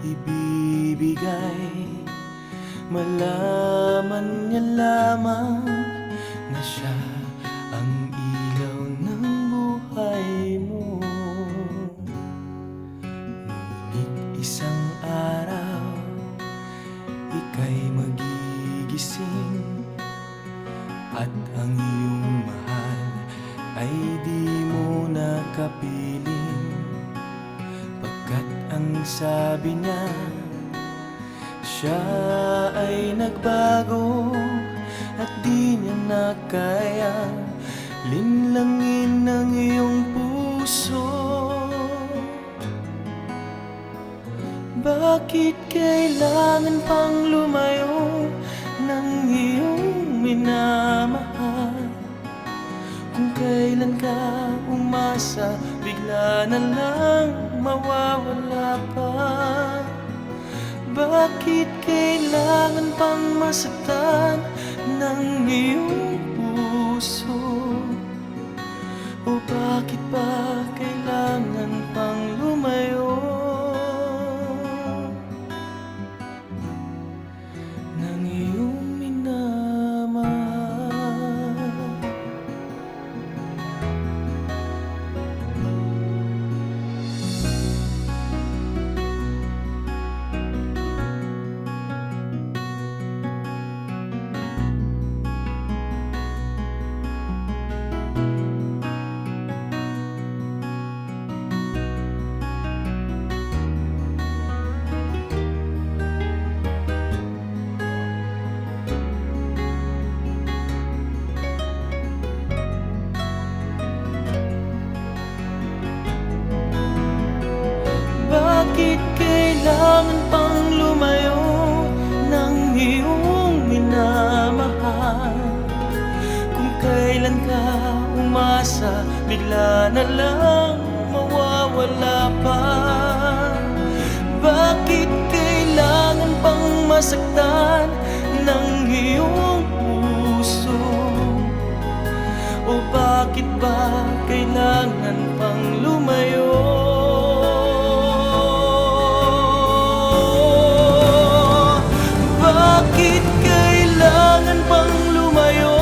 ibibigay. Malaman niya lamang na siya ang ilaw ng buhay mo. Ngunit isang araw, ika'y magigising at ang iyong mahal ay di mo nakapiling. Pagkat ang sabi niya, siya ay nagbago at di niya na kaya linlangin ang iyong puso. Bakit kailangan pang lumayo ng iyong minamahal? Kung kailan ka umasa, bigla na lang mawawala pa. Bakit kailangan pang masaktan ng iyong puso? O bakit ba kailangan pang lumayo ng iyong minamahal? Bakit kailangan pang lumayo ng iyong minamahal? Kung kailan ka umasa, bigla na lang mawawala pa. Bakit kailangan pang masaktan ng iyong puso? O bakit ba kailangan pang lumayo? Bakit kailangan pang lumayo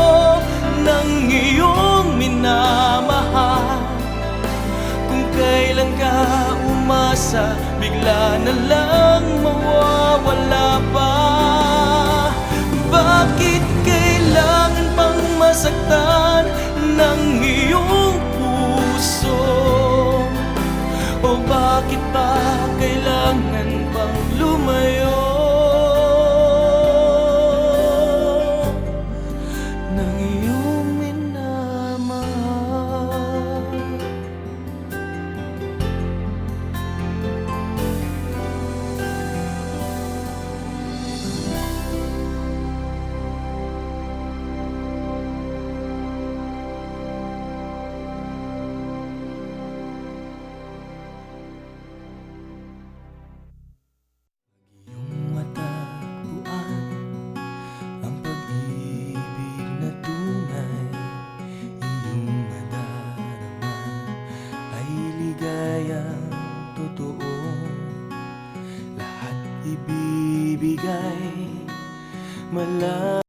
ng iyong minamahal? Kung kailan ka umasa, bigla na lang mawawala pa. Bakit kailangan pang masaktan ng iyong puso? O bakit ba kailangan pang lumayo ng iyong minamahal? Iyong matagpuan ang pag-ibig na tunay, iyong madarama ay ligayang totoo. Lahat ibibigay,